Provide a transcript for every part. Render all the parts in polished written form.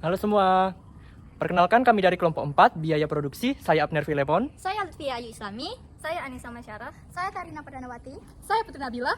Halo semua, perkenalkan kami dari kelompok 4, biaya produksi, saya Abner Filemon. Saya Lutfia Ayu Islami. Saya Anissa Masyarah. Saya Karina Perdanawati. Saya Putri Nabila.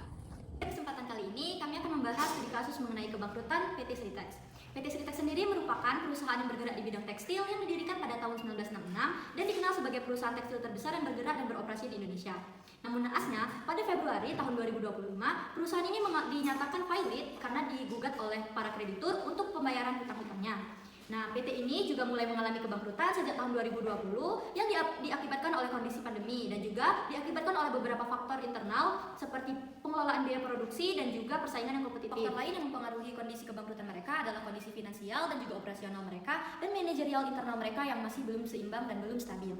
Pada kesempatan kali ini, kami akan membahas studi kasus mengenai kebangkrutan PT Sritex. PT Sritex sendiri merupakan perusahaan yang bergerak di bidang tekstil yang didirikan pada tahun 1966 dan dikenal sebagai perusahaan tekstil terbesar yang bergerak dan beroperasi di Indonesia. Namun naasnya, pada Februari tahun 2025, perusahaan ini dinyatakan valid karena digugat oleh para kreditur untuk pembayaran hutang-hutangnya. Nah, PT ini juga mulai mengalami kebangkrutan sejak tahun 2020 yang diakibatkan oleh kondisi pandemi dan juga diakibatkan oleh beberapa faktor internal seperti pengelolaan biaya produksi dan juga persaingan yang kompetitif. Faktor lain yang mempengaruhi kondisi kebangkrutan mereka adalah kondisi finansial dan juga operasional mereka dan manajerial internal mereka yang masih belum seimbang dan belum stabil.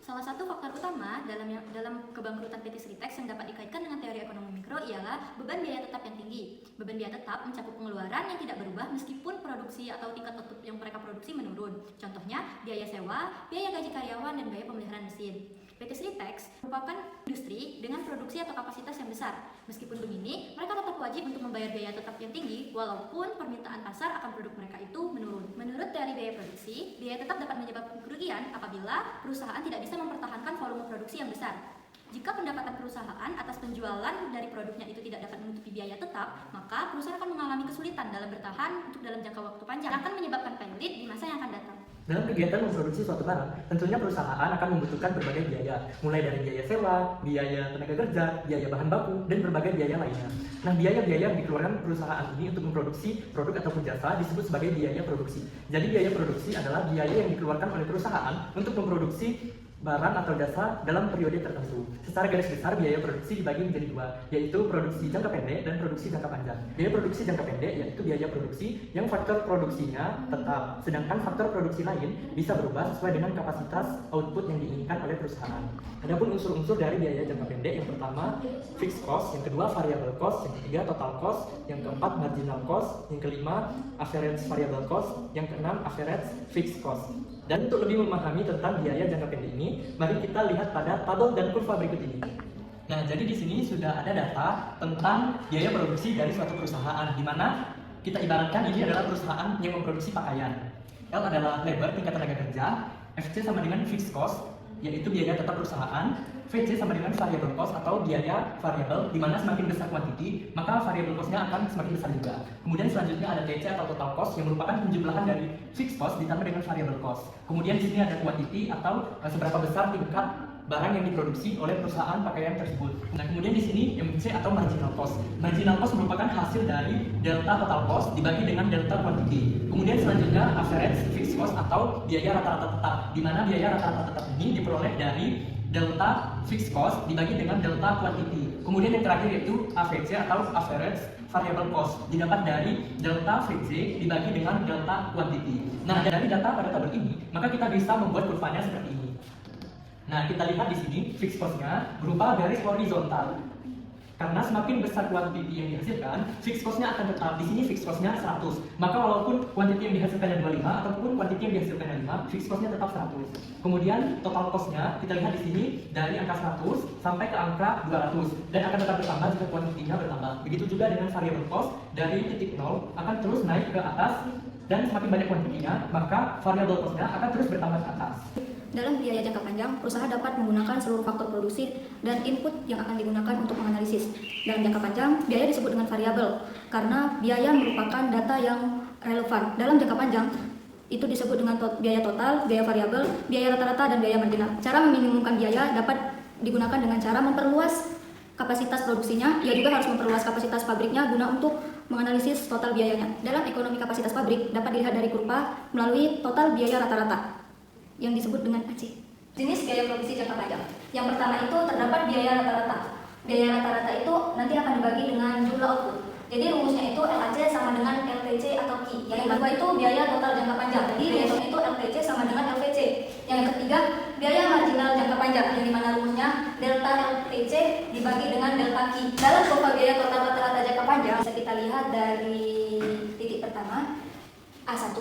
Salah satu faktor utama dalam kebangkrutan PT Sritex yang dapat dikaitkan dengan teori ekonomi mikro ialah beban biaya tetap yang tinggi. Beban biaya tetap mencakup pengeluaran yang tidak berubah meskipun produksi atau tingkat output yang mereka produksi menurun. Contohnya, biaya sewa, biaya gaji karyawan, dan biaya pemeliharaan mesin. PT Sritex merupakan industri dengan produksi atau kapasitas yang besar. Meskipun begini, mereka tetap wajib untuk membayar biaya tetap yang tinggi walaupun permintaan pasar akan produk mereka itu menurun. Menurut teori biaya produksi, biaya tetap dapat menyebabkan kerugian apabila perusahaan tidak bisa mempertahankan volume produksi yang besar. Jika pendapatan perusahaan atas penjualan dari produknya itu tidak dapat menutupi biaya tetap, maka perusahaan akan mengalami kesulitan dalam bertahan untuk dalam jangka waktu panjang, akan menyebabkan pailit di masa yang akan datang. Dalam kegiatan memproduksi suatu barang, tentunya perusahaan akan membutuhkan berbagai biaya, mulai dari biaya sewa, biaya tenaga kerja, biaya bahan baku, dan berbagai biaya lainnya. Nah, biaya-biaya yang dikeluarkan perusahaan ini untuk memproduksi produk ataupun jasa disebut sebagai biaya produksi. Jadi biaya produksi adalah biaya yang dikeluarkan oleh perusahaan untuk memproduksi barang atau jasa dalam periode tertentu. Secara garis besar, biaya produksi dibagi menjadi dua, yaitu produksi jangka pendek dan produksi jangka panjang. Biaya produksi jangka pendek yaitu biaya produksi yang faktor produksinya tetap, sedangkan faktor produksi lain bisa berubah sesuai dengan kapasitas output yang diinginkan oleh perusahaan. Adapun unsur-unsur dari biaya jangka pendek, yang pertama fixed cost, yang kedua variable cost, yang ketiga total cost, yang keempat marginal cost, yang kelima average variable cost, yang keenam average fixed cost. Dan untuk lebih memahami tentang biaya jangka pendek ini, mari kita lihat pada tabel dan kurva berikut ini. Nah, jadi di sini sudah ada data tentang biaya produksi dari suatu perusahaan, di mana kita ibaratkan ini adalah perusahaan yang memproduksi pakaian. L adalah labor, tingkat tenaga kerja, FC sama dengan fixed cost, yaitu biaya tetap perusahaan, VC sama dengan variable cost atau biaya variable, di mana semakin besar quantity, maka variable cost-nya akan semakin besar juga. Kemudian selanjutnya ada TC atau total cost yang merupakan penjumlahan dari fixed cost ditambah dengan variable cost. Kemudian di sini ada quantity atau seberapa besar tingkat barang yang diproduksi oleh perusahaan pakaian tersebut. Nah, kemudian di sini MC atau marginal cost. Marginal cost merupakan hasil dari delta total cost dibagi dengan delta quantity. Kemudian selanjutnya average fixed cost atau biaya rata-rata tetap, di mana biaya rata-rata tetap ini diperoleh dari delta fixed cost dibagi dengan delta quantity. Kemudian yang terakhir yaitu AVC atau average variable cost, didapat dari delta VC dibagi dengan delta quantity. Nah, dari data pada tabel ini, maka kita bisa membuat kurvanya seperti ini. Nah, kita lihat di sini fixed cost-nya berupa garis horizontal. Karena semakin besar quantity yang dihasilkan, fixed cost-nya akan tetap. Di sini fixed cost-nya 100. Maka walaupun quantity yang dihasilkannya 25 ataupun quantity yang dihasilkannya 5, fixed cost-nya tetap 100. Kemudian total cost-nya kita lihat di sini dari angka 100 sampai ke angka 200 dan akan tetap bertambah jika quantity-nya bertambah. Begitu juga dengan variable cost, dari titik 0 akan terus naik ke atas dan semakin banyak quantity-nya, maka variable cost-nya akan terus bertambah ke atas. Dalam biaya jangka panjang, perusahaan dapat menggunakan seluruh faktor produksi dan input yang akan digunakan untuk menganalisis. Dalam jangka panjang, biaya disebut dengan variabel karena biaya merupakan data yang relevan. Dalam jangka panjang, itu disebut dengan biaya total, biaya variabel, biaya rata-rata, dan biaya marginal. Cara meminimumkan biaya dapat digunakan dengan cara memperluas kapasitas produksinya. Ia juga harus memperluas kapasitas pabriknya guna untuk menganalisis total biayanya. Dalam ekonomi kapasitas pabrik dapat dilihat dari kurva melalui total biaya rata-rata yang disebut dengan AC. Jenis biaya produksi jangka panjang. Yang pertama itu terdapat biaya rata-rata. Biaya rata-rata itu nanti akan dibagi dengan jumlah output. Jadi rumusnya itu LAC sama dengan LTC atau Q. Yang kedua itu biaya total jangka panjang. Jadi rumusnya itu LTC sama dengan LVC. Yang ketiga biaya marginal jangka panjang, yang dimana rumusnya delta LTC dibagi dengan delta Q. Dalam kurva biaya total rata-rata jangka panjang bisa kita lihat dari titik pertama A1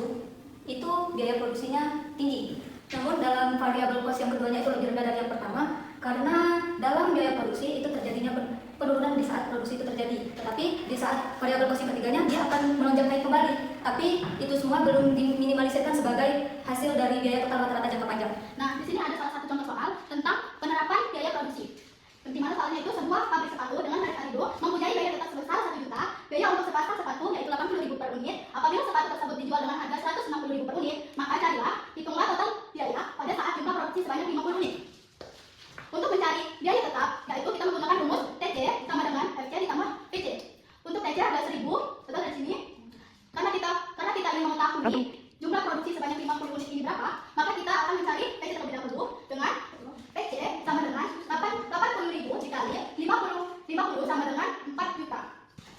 itu biaya produksinya tinggi. Namun dalam variabel cost yang keduanya itu lebih rendah dari yang pertama karena dalam biaya produksi itu terjadinya penurunan di saat produksi itu terjadi. Tetapi di saat variabel cost yang ketiganya dia akan melonjak naik kembali. tapi itu semua belum diminimalisirkan sebagai hasil dari biaya total rata-rata jangka panjang. Nah, di sini ada salah satu contoh soal tentang penerapan biaya produksi. Di mana soalnya itu sebuah pabrik sepatu dengan merek Adidas mempunyai biaya tetap sebesar 1 juta. Biaya untuk sepasang sepatu yaitu 80.000 per unit. Apabila sepatu tersebut dijual dengan harga 160.000 per unit, maka carilah, hitunglah total biaya pada saat jumlah produksi sebanyak 50 unit. Untuk mencari biaya tetap, yaitu kita menggunakan rumus TC sama dengan FC ditambah PC. Untuk TC ada 1000, betul dari sini. Karena kita ingin mengetahui jumlah produksi sebanyak 50 unit ini berapa, maka kita akan mencari PC terlebih dahulu dengan PC sama dengan 80.000 dikali 50 sama dengan 4 juta.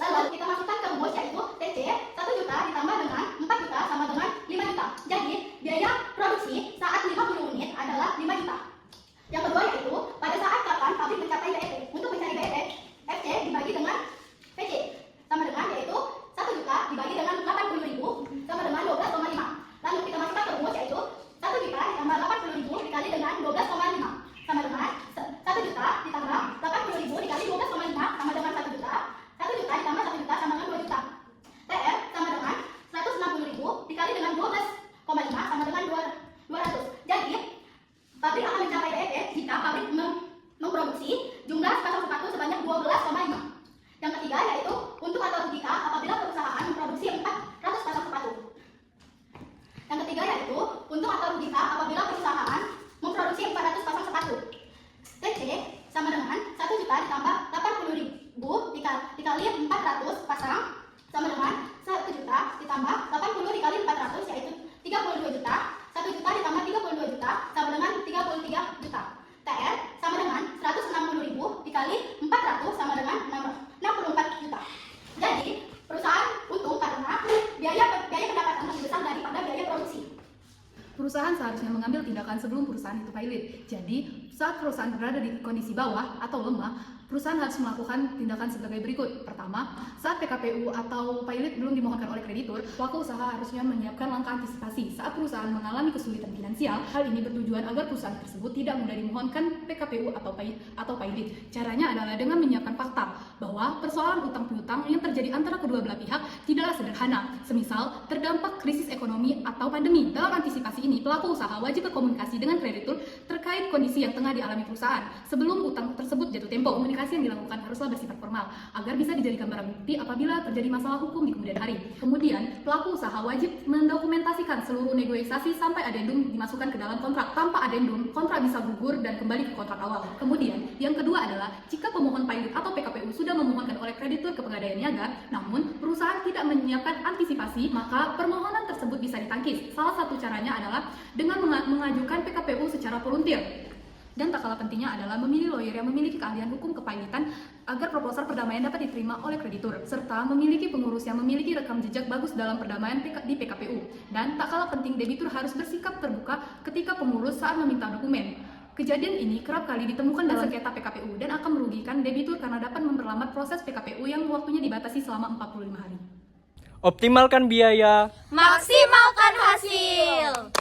Lalu kita masukkan ke rumus yaitu TC 1 juta ditambah dengan 4 juta sama dengan 5 juta. Jadi biaya produksi saat 50 unit adalah 5 juta. Yang kedua yaitu pada saat kapan pabrik mencapai BEP. Untuk mencari BEP, FC dibagi dengan PC sama dengan yaitu 1 juta dibagi dengan 80.000 sama dengan 12,5. Lalu kita masukkan ke rumus yaitu 1 juta ditambah 80.000 dikali dengan 12,5 sama dengan 1 juta ditambah 80.000 dikali 12,5 sama dengan 1 juta. 1 juta ditambah 1 juta sama dengan 2 juta. TR sama dengan 160.000 dikali dengan 12,5 sama dengan 200. Jadi pabrik akan mencapai BEP jika pabrik memproduksi jumlah sepasang sepatu sebanyak 12,5. Yang ketiga yaitu untuk atau jika apabila perusahaan memproduksi 400 pasang sepatu. Yang ketiga yaitu untuk atau jika apabila perusahaan memproduksi 400 pasang sepatu. TC sama dengan 1 juta ditambah 80.000 dikali 400 pasang sama dengan 1 juta ditambah 80 dikali 400 yaitu 32 juta. 1 juta ditambah 32 juta sama dengan 33 juta. TR sama dengan 160.000 dikali 400 sama dengan 64 juta. Jadi perusahaan untung karena biaya pendapatan lebih besar daripada biaya produksi. Perusahaan seharusnya mengambil tindakan sebelum perusahaan itu pilot. Jadi, saat perusahaan berada di kondisi bawah atau lemah, perusahaan harus melakukan tindakan sebagai berikut. Pertama, saat PKPU atau pilot belum dimohonkan oleh kreditur, pelaku usaha harusnya menyiapkan langkah antisipasi. Saat perusahaan mengalami kesulitan finansial, hal ini bertujuan agar perusahaan tersebut tidak mudah dimohonkan PKPU atau pilot. Caranya adalah dengan menyiapkan fakta bahwa persoalan utang piutang yang terjadi antara kedua belah pihak tidaklah sederhana. Semisal, terdampak krisis ekonomi atau pandemi. Dalam antisipasi ini, pelaku usaha wajib berkomunikasi dengan kreditur terkait kondisi yang tengah dialami perusahaan sebelum utang tersebut jatuh tempo. Komunikasi yang dilakukan haruslah bersifat formal agar bisa dijadikan barang bukti apabila terjadi masalah hukum di kemudian hari. Kemudian, pelaku usaha wajib mendokumentasikan seluruh negosiasi sampai adendum dimasukkan ke dalam kontrak. Tanpa adendum, kontrak bisa gugur dan kembali ke kontrak awal. Kemudian, yang kedua adalah jika pemohon pilot atau PKPU sudah memohonkan oleh kreditur ke Pegadaian Niaga, namun perusahaan tidak menyiapkan antisipasi, maka permohonan tersebut bisa ditangkis. Salah satu caranya adalah dengan mengajukan PKPU secara volunteer. Dan tak kalah pentingnya adalah memilih lawyer yang memiliki keahlian hukum kepailitan agar proposal perdamaian dapat diterima oleh kreditur, serta memiliki pengurus yang memiliki rekam jejak bagus dalam perdamaian di PKPU. Dan tak kalah penting, debitur harus bersikap terbuka ketika pengurus saat meminta dokumen. Kejadian ini kerap kali ditemukan dalam sengketa PKPU dan akan merugikan debitur karena dapat memperlambat proses PKPU yang waktunya dibatasi selama 45 hari. Optimalkan biaya. Maksimalkan hasil.